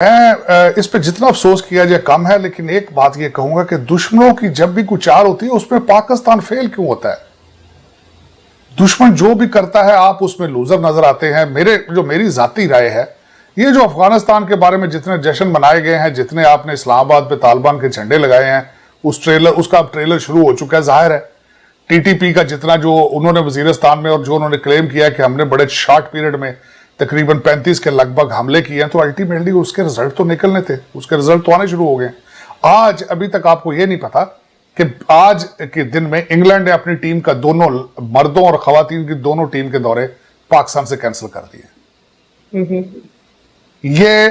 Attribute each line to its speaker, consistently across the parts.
Speaker 1: मैं इस पे जितना अफसोस किया जाए कम है, लेकिन एक बात ये कहूंगा कि दुश्मनों की जब भी कुछ चाल होती है उसमें पाकिस्तान फेल क्यों होता है। दुश्मन जो भी करता है आप उसमें लूजर नजर आते हैं। मेरी जाती राय है, ये जो अफगानिस्तान के बारे में जितने जश्न मनाए गए हैं, जितने आपने इस्लामाबाद पे तालिबान के झंडे लगाए हैं, उसका ट्रेलर शुरू हो चुका है। जाहिर है टीटीपी का जितना जो उन्होंने वजीरिस्तान में और जो उन्होंने क्लेम किया कि हमने बड़े शॉर्ट पीरियड में तकरीबन 35 के लगभग हमले किए हैं, तो अल्टीमेटली उसके रिजल्ट तो निकलने थे, उसके रिजल्ट तो आने शुरू हो गए। आज अभी तक आपको यह नहीं पता कि आज के दिन में इंग्लैंड ने अपनी टीम का दोनों मर्दों और खवातीन की दोनों टीम के दौरे पाकिस्तान से कैंसिल कर दिए। ये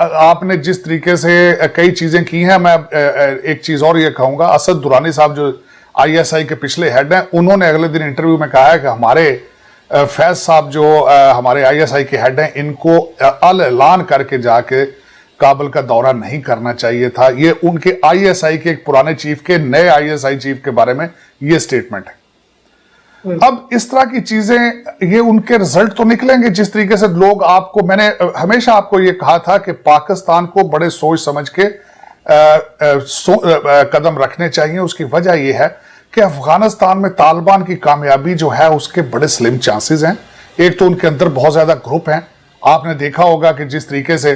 Speaker 1: आपने जिस तरीके से कई चीजें की हैं, मैं एक चीज और ये कहूंगा, असद दुरानी साहब जो आईएसआई के पिछले हेड हैं, उन्होंने अगले दिन इंटरव्यू में कहा है कि हमारे फैज साहब जो हमारे आईएसआई के हेड हैं, इनको अल ऐलान करके जाके काबुल का दौरा नहीं करना चाहिए था। ये उनके आईएसआई के एक पुराने चीफ के नए आईएसआई चीफ के बारे में ये स्टेटमेंट है। अब इस तरह की चीजें, ये उनके रिजल्ट तो निकलेंगे। जिस तरीके से लोग आपको, मैंने हमेशा आपको ये कहा था कि पाकिस्तान को बड़े सोच समझ के कदम रखने चाहिए। उसकी वजह यह है कि अफगानिस्तान में तालिबान की कामयाबी जो है उसके बड़े स्लिम चांसेस हैं। एक तो उनके अंदर बहुत ज्यादा ग्रुप हैं। आपने देखा होगा कि जिस तरीके से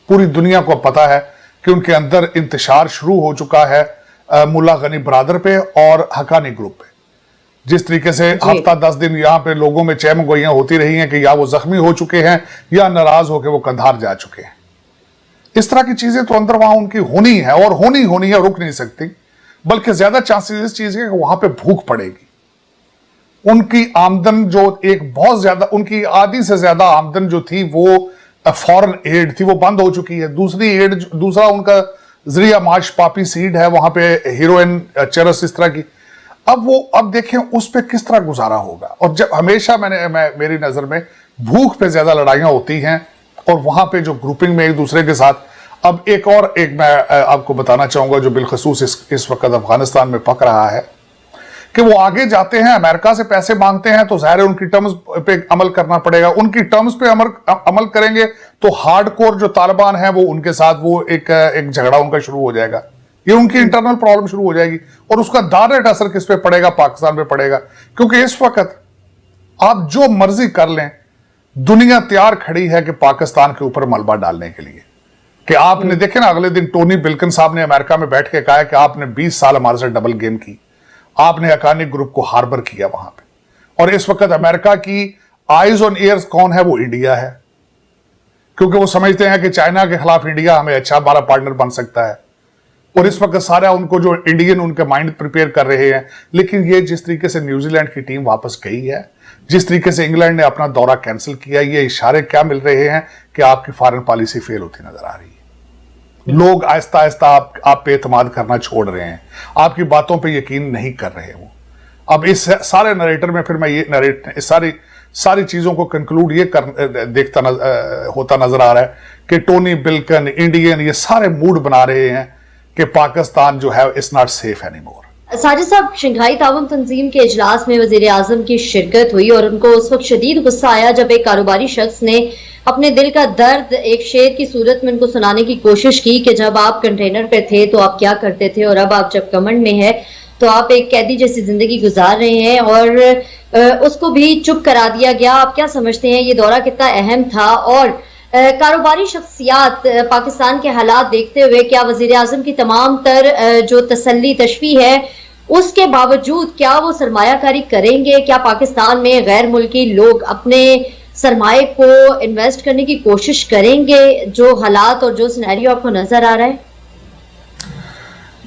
Speaker 1: पूरी दुनिया को पता है कि उनके अंदर इंतशार शुरू हो चुका है मुल्ला गनी बरादर पे और हकानी ग्रुप पे। जिस तरीके से हफ्ता 10 दिन यहाँ पे लोगों में चहमगोइयां होती रही हैं कि या वो जख्मी हो चुके हैं या नाराज होकर वो कंधार जा चुके हैं। इस तरह की चीजें तो अंदर वहां उनकी होनी है और होनी है, रुक नहीं सकती। बल्कि ज्यादा चांसेस इस चीज के कि वहां पे भूख पड़ेगी। उनकी आमदन जो एक बहुत ज्यादा, उनकी आधी से ज्यादा आमदन जो थी वो फॉरेन एड थी, वो बंद हो चुकी है। दूसरा उनका जरिया माश पापी सीड है, वहां पे हीरोइन चरस इस तरह की। अब देखें उस पर किस तरह गुजारा होगा। और जब हमेशा मेरी नजर में भूख पे ज्यादा लड़ाइयां होती हैं और वहां पे जो ग्रुपिंग में एक दूसरे के साथ। अब एक मैं आपको बताना चाहूंगा जो बिलखसूस इस वक्त अफगानिस्तान में पक रहा है कि वो आगे जाते हैं, अमेरिका से पैसे मांगते हैं, तो जाहिर है उनकी टर्म्स पे अमल करना पड़ेगा। उनकी टर्म्स पे अमल करेंगे तो हार्डकोर जो तालिबान है वो उनके साथ वो एक झगड़ा उनका शुरू हो जाएगा। ये उनकी इंटरनल प्रॉब्लम शुरू हो जाएगी और उसका डायरेक्ट असर किस पे पड़ेगा? पाकिस्तान पे पड़ेगा। क्योंकि इस वक्त आप जो मर्जी कर लें, दुनिया तैयार खड़ी है कि पाकिस्तान के ऊपर मलबा डालने के लिए। कि आपने देखे ना, अगले दिन टोनी बिल्किन साहब ने अमेरिका में बैठ के कहा कि आपने 20 साल हमारे से डबल गेम की, आपने हकानी ग्रुप को हार्बर किया वहां पे। और इस वक्त अमेरिका की आइज ऑन ईयर्स कौन है? वो इंडिया है। क्योंकि वो समझते हैं कि चाइना के खिलाफ इंडिया हमें अच्छा हमारा पार्टनर बन सकता है। और इस वक्त सारा उनको जो इंडियन उनके माइंड प्रिपेयर कर रहे हैं। लेकिन ये जिस तरीके से न्यूजीलैंड की टीम वापस गई है, जिस तरीके से इंग्लैंड ने अपना दौरा कैंसिल किया, ये इशारे क्या मिल रहे हैं कि आपकी फॉरेन पॉलिसी फेल होती नजर आ रही है। लोग आहिस्ता आहिस्ता आप पे एतमाद करना छोड़ रहे हैं, आपकी बातों पे यकीन नहीं कर रहे वो। अब इस सारे नरेटर में फिर मैं ये सारी चीजों को कंक्लूड ये होता नजर आ रहा है कि टोनी बिल्किन, इंडियन, ये सारे मूड बना रहे हैं कि पाकिस्तान जो है it's not safe anymore.
Speaker 2: Sajid साहब, शंघाई ताउन तंजीम के इजलास में वजीर आजम की शिरकत हुई और उनको उस वक्त शदीद गुस्सा आया जब एक कारोबारी शख्स ने अपने दिल का दर्द एक शेर की सूरत में उनको सुनाने की कोशिश की कि जब आप कंटेनर पे थे तो आप क्या करते थे और अब आप जब कमंड में है तो आप एक कैदी जैसी जिंदगी गुजार रहे हैं, और उसको भी चुप करा दिया गया। आप क्या समझते हैं ये दौरा कितना अहम था? और कारोबारी शख्सियात पाकिस्तान के हालात देखते हुए क्या वजीर आजम की तमाम तर जो तसल्ली तशफी है उसके बावजूद क्या वो सरमायाकारी करेंगे? क्या पाकिस्तान में गैर मुल्की लोग अपने सरमाए को इन्वेस्ट करने की कोशिश करेंगे? जो हालात और जो सिनेरियो आपको नजर आ रहा है।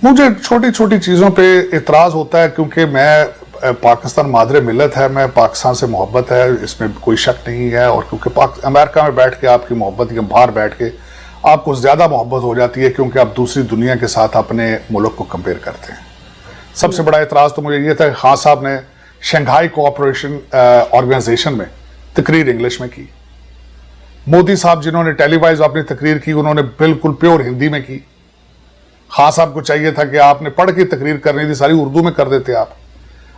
Speaker 1: मुझे छोटी छोटी चीजों पे इतराज होता है, क्योंकि मैं पाकिस्तान मादरे मिलत है, मैं पाकिस्तान से मोहब्बत है, इसमें कोई शक नहीं है। और क्योंकि अमेरिका में बैठ के आपकी मोहब्बत या बाहर बैठ के आपको ज़्यादा मोहब्बत हो जाती है, क्योंकि आप दूसरी दुनिया के साथ अपने मुल्क को कंपेयर करते हैं। सबसे बड़ा इतराज़ तो मुझे ये था कि खान साहब ने शंघाई कोऑपरेशन ऑर्गेनाइजेशन में तकरीर इंग्लिश में की। मोदी साहब जिन्होंने टेलीवाइज अपनी तकरीर की, उन्होंने बिल्कुल प्योर हिंदी में की। खान साहब को चाहिए था कि आपने पढ़ के तकरीर करनी थी, सारी उर्दू में कर देते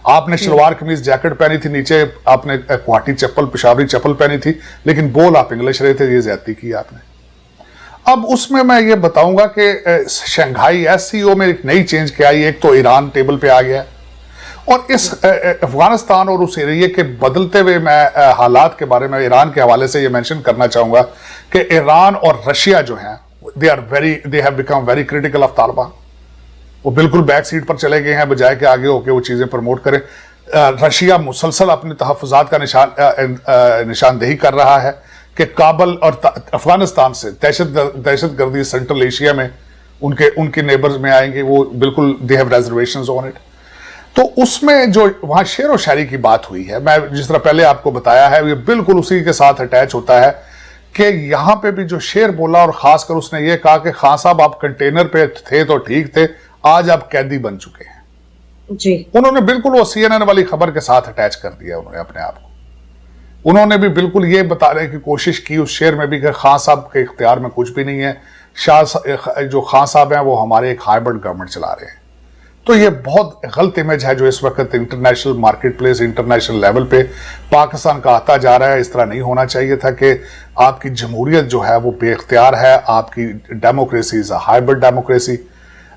Speaker 1: आपने शलवार कमीज जैकेट पहनी थी, नीचे आपने गुवाहाटी चप्पल, पेशावरी चप्पल पहनी थी, लेकिन बोल आप इंग्लिश रहे थे। ये ज्यादती की आपने। अब उसमें मैं ये बताऊंगा कि शंघाई एससीओ में एक नई चेंज क्या आई। एक तो ईरान टेबल पे आ गया और इस अफगानिस्तान और उस एरिया के बदलते हुए मैं हालात के बारे में ईरान के हवाले से ये मेंशन करना चाहूंगा कि ईरान और रशिया जो हैं they have become very critical of Taliban. वो बिल्कुल बैक सीट पर चले गए हैं बजाय के आगे होकर वो चीजें प्रमोट करें। रशिया मुसलसल अपने तहफ़्फ़ुज़ात का निशानदेही कर रहा है कि काबल और अफगानिस्तान से दहशत गर्दी सेंट्रल एशिया में उनके नेबर्स में आएंगे। वो बिल्कुल they have reservations on it. तो उसमें जो वहां शेर व शायरी की बात हुई है, मैं जिस तरह पहले आपको बताया है, ये बिल्कुल उसी के साथ अटैच होता है कि यहां पे भी जो शेर बोला और खासकर उसने ये कहा कि खान साहब आप कंटेनर पे थे तो ठीक थे, आज आप कैदी बन चुके हैं
Speaker 2: जी।
Speaker 1: उन्होंने बिल्कुल वो CNN वाली खबर के साथ अटैच कर दिया उन्होंने अपने आप को। उन्होंने भी बिल्कुल ये बताने की कोशिश की उस शेर में भी कि खान साहब के इख्तियार में कुछ भी नहीं है, जो खान साहब हैं वो हमारे एक हाइब्रिड गवर्नमेंट चला रहे हैं। तो ये बहुत गलत इमेज है जो इस वक्त international market place, international level पे पाकिस्तान का आता जा रहा है। इस तरह नहीं होना चाहिए था कि आपकी जमहूरियत जो है वो बेख्तियार है, आपकी democracy is a hybrid democracy,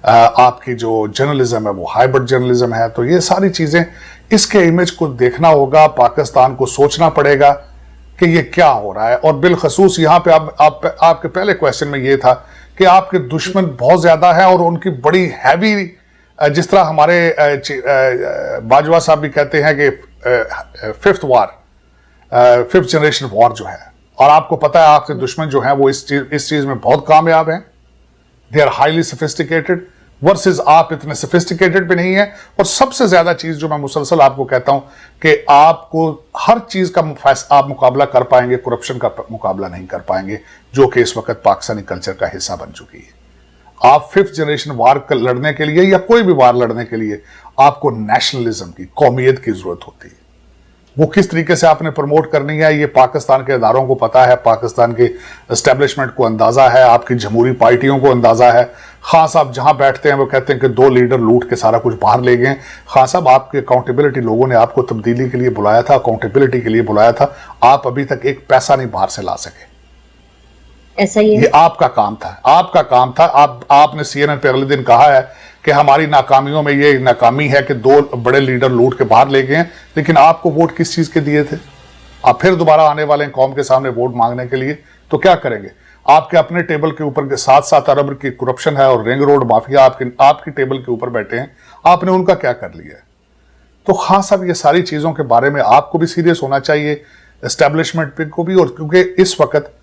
Speaker 1: आपकी जो जर्नलिज्म है वो हाइब्रिड जर्नलिज्म है। तो ये सारी चीजें, इसके इमेज को देखना होगा, पाकिस्तान को सोचना पड़ेगा कि ये क्या हो रहा है। और बिलखसूस यहाँ पे आपके पहले क्वेश्चन में ये था कि आपके दुश्मन बहुत ज्यादा है और उनकी बड़ी हैवी, जिस तरह हमारे बाजवा साहब भी कहते हैं कि फिफ्थ जनरेशन वॉर जो है, और आपको पता है आपके दुश्मन जो हैं वो इस चीज में बहुत कामयाब हैं। They are highly sophisticated versus आप इतने सोफिस्टिकेटेड भी नहीं है। और सबसे ज्यादा चीज जो मैं मुसलसल आपको कहता हूं कि आपको हर चीज का आप मुकाबला कर पाएंगे, करप्शन का मुकाबला नहीं कर पाएंगे, जो कि इस वक्त पाकिस्तानी कल्चर का हिस्सा बन चुकी है। आप फिफ्थ जनरेशन वार लड़ने के लिए या कोई भी वार लड़ने के लिए आपको नेशनलिज्म की, कौमियत की जरूरत होती है। वो किस तरीके से आपने प्रमोट करनी है ये पाकिस्तान के इदारों को पता है, पाकिस्तान के एस्टेब्लिशमेंट को अंदाजा है, आपकी जमहूरी पार्टियों को अंदाजा है। खान साहब जहां बैठते हैं वो कहते हैं कि 2 लीडर लूट के सारा कुछ बाहर ले गए। खान साहब आपकी अकाउंटेबिलिटी, लोगों ने आपको तब्दीली के लिए बुलाया था, अकाउंटेबिलिटी के लिए बुलाया था, आप अभी तक एक पैसा नहीं बाहर से ला सके।
Speaker 2: ऐसा ही है।
Speaker 1: ये आपका काम था, आपका काम था। आपने CNN पे अगले दिन कहा है कि हमारी नाकामियों में ये नाकामी है कि 2 बड़े लीडर लूट के बाहर ले गए हैं, लेकिन आपको वोट किस चीज के दिए थे? आप फिर दोबारा आने वाले हैं कौम के सामने वोट मांगने के लिए, तो क्या करेंगे? आपके अपने टेबल के ऊपर 7-7 अरब की करप्शन है और रिंग रोड माफिया आपकी टेबल के ऊपर बैठे हैं, आपने उनका क्या कर लिया? तो खान साहब ये सारी चीजों के बारे में आपको भी सीरियस होना चाहिए, एस्टेब्लिशमेंट को भी। और क्योंकि इस वक्त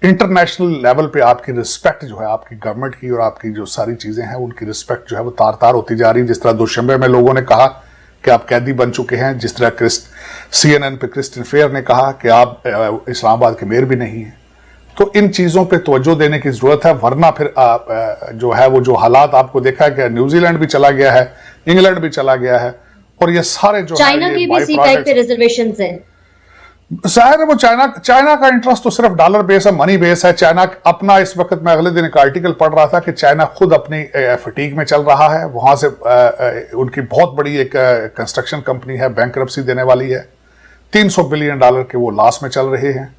Speaker 1: इंटरनेशनल लेवल पे आपकी रिस्पेक्ट जो है आपकी गवर्नमेंट की और आपकी जो सारी चीजें हैं उनकी रिस्पेक्ट जो है वो तार तार होती जा रही है। जिस तरह दोशंबे में लोगों ने कहा कि आप कैदी बन चुके हैं, जिस तरह CNN पे क्रिस्टिन फेयर ने कहा कि आप इस्लामाबाद के मेयर भी नहीं हैं। तो इन चीजों पे तवज्जो देने की जरूरत है, वरना फिर जो है वो जो हालात आपको देखा है कि न्यूजीलैंड भी चला गया है, इंग्लैंड भी चला गया है, और ये सारे जो
Speaker 2: चाइना की भी सी टाइप पे रिजर्वेशंस हैं।
Speaker 1: जाहिर है वो चाइना का इंटरेस्ट तो सिर्फ डॉलर बेस है, मनी बेस है। चाइना अपना, इस वक्त मैं अगले दिन एक आर्टिकल पढ़ रहा था कि चाइना खुद अपनी फटीक में चल रहा है। वहां से उनकी बहुत बड़ी एक कंस्ट्रक्शन कंपनी है, बैंकरप्सी देने वाली है, $300 बिलियन के वो लॉस में चल रहे हैं।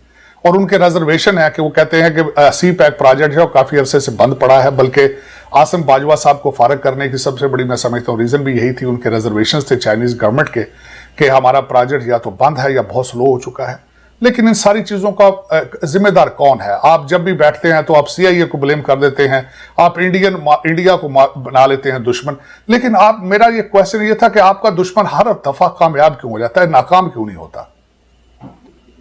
Speaker 1: और उनके रिजर्वेशन है कि वो कहते हैं कि CPEC प्रोजेक्ट है वो काफी अरसे से बंद पड़ा है, बल्कि आसिम बाजवा साहब को फारग करने की सबसे बड़ी मैं समझता हूँ रीजन भी यही थी। उनके रिजर्वेशन थे चाइनीज गवर्नमेंट के कि हमारा प्रोजेक्ट या तो बंद है या बहुत स्लो हो चुका है। लेकिन इन सारी चीजों का जिम्मेदार कौन है? आप जब भी बैठते हैं तो आप CIA को ब्लेम कर देते हैं, आप इंडिया को बना लेते हैं दुश्मन। लेकिन मेरा ये क्वेश्चन ये था कि आपका दुश्मन हर दफा कामयाब क्यों हो जाता है, नाकाम क्यों नहीं होता?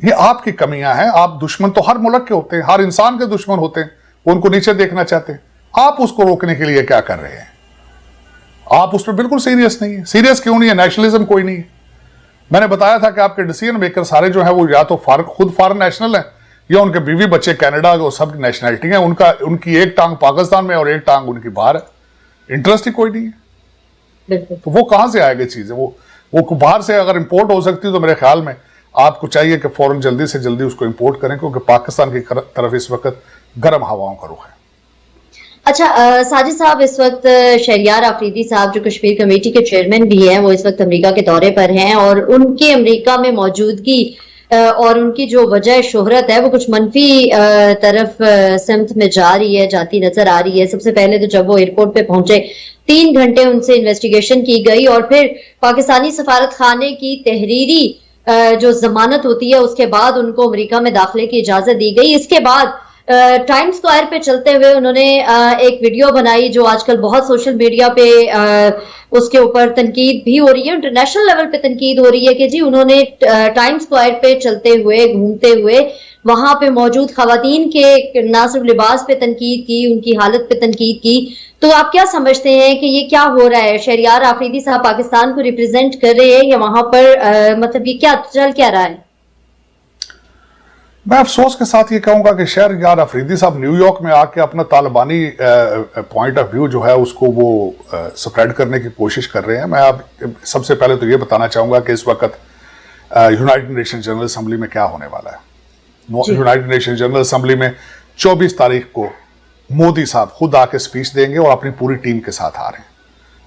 Speaker 1: ये आपकी कमियां हैं। आप दुश्मन तो हर मुल्क के होते हैं, हर इंसान के दुश्मन होते हैं, वो उनको नीचे देखना चाहते हैं। आप उसको रोकने के लिए क्या कर रहे हैं? आप उस पर बिल्कुल सीरियस नहीं है। सीरियस क्यों नहीं है? नेशनलिज्म कोई नहीं है। मैंने बताया था कि आपके डिसीजन मेकर सारे जो है वो या तो खुद फॉरेन नेशनल है या उनके बीवी बच्चे कनाडा वो सब नेशनलिटी है। उनकी एक टांग पाकिस्तान में और एक टांग उनकी बाहर है। इंटरेस्ट ही कोई नहीं है। तो वो कहां से आएगी चीजें? वो बाहर से अगर इंपोर्ट हो सकती तो मेरे ख्याल में आपको चाहिए कि फौरन जल्दी से जल्दी उसको इंपोर्ट करें, क्योंकि पाकिस्तान की तरफ इस वक्त गर्म हवाओं का रुख है।
Speaker 2: अच्छा साजिद साहब, इस वक्त शहरियार आफरीदी साहब जो कश्मीर कमेटी के चेयरमैन भी हैं, वो इस वक्त अमेरिका के दौरे पर हैं और उनके अमेरिका में मौजूदगी और उनकी जो वजह शोहरत है वो कुछ मनफी तरफ सिमत में जा रही है, जाती नजर आ रही है। सबसे पहले तो जब वो एयरपोर्ट पे पहुंचे 3 घंटे उनसे इन्वेस्टिगेशन की गई और फिर पाकिस्तानी सफारत खाने की तहरीरी जो जमानत होती है उसके बाद उनको अमेरिका में दाखिले की इजाजत दी गई। इसके बाद टाइम स्क्वायर पे चलते हुए उन्होंने एक वीडियो बनाई जो आजकल बहुत सोशल मीडिया पे उसके ऊपर तनकीद भी हो रही है, इंटरनेशनल लेवल पे तनकीद हो रही है कि जी उन्होंने टाइम स्क्वायर पे चलते हुए घूमते हुए वहां पे मौजूद खवातीन के ना सिर्फ लिबास पे तनकीद की, उनकी हालत पे तनकीद की। तो आप क्या समझते हैं कि ये क्या हो रहा है? शहरियार आफरीदी साहब पाकिस्तान को रिप्रेजेंट कर रहे हैं या वहां पर मतलब ये क्या चल क्या रहा है?
Speaker 1: मैं अफसोस के साथ ये कहूंगा कि शहरियार अफरीदी साहब न्यूयॉर्क में आके अपना तालिबानी पॉइंट ऑफ व्यू जो है उसको वो स्प्रेड करने की कोशिश कर रहे हैं। मैं अब सबसे पहले तो ये बताना चाहूंगा कि इस वक्त यूनाइटेड नेशन जनरल असेंबली में क्या होने वाला है। यूनाइटेड नेशन जनरल असेंबली में 24 तारीख को मोदी साहब खुद आके स्पीच देंगे और अपनी पूरी टीम के साथ आ रहे हैं।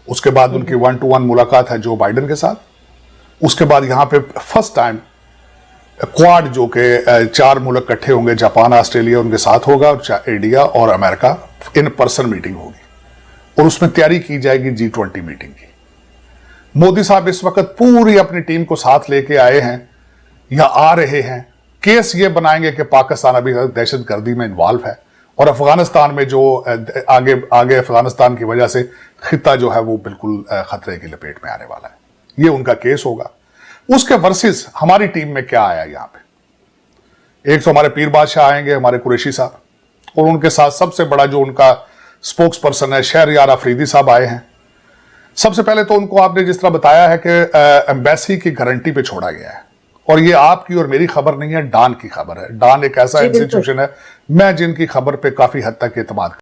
Speaker 1: उसके बाद उनकी 1-to-1 मुलाकात है जो बाइडन के साथ। उसके बाद यहाँ पे फर्स्ट टाइम क्वाड जो कि 4 मुल्क इकट्ठे होंगे, जापान, ऑस्ट्रेलिया उनके साथ होगा और इंडिया और अमेरिका इन पर्सन मीटिंग होगी और उसमें तैयारी की जाएगी G20 मीटिंग की। मोदी साहब इस वक्त पूरी अपनी टीम को साथ लेके आए हैं या आ रहे हैं। केस ये बनाएंगे कि पाकिस्तान अभी दहशतगर्दी में इन्वॉल्व है और अफगानिस्तान में जो आगे अफगानिस्तान की वजह से खिता जो है वो बिल्कुल खतरे की लपेट में आने वाला है। ये उनका केस होगा। उसके वर्सेस हमारी टीम में क्या आया यहां पे? एक तो हमारे पीर बादशाह आएंगे, हमारे कुरैशी साहब, और उनके साथ सबसे बड़ा जो उनका स्पोक्स पर्सन है शहरियार अफरीदी साहब आए हैं। सबसे पहले तो उनको आपने जिस तरह बताया है कि एम्बेसी की गारंटी पे छोड़ा गया है और ये आपकी और मेरी खबर नहीं है, डान की खबर है। डान एक ऐसा इंस्टीट्यूशन है मैं जिनकी खबर पे काफी हद तक एतमाद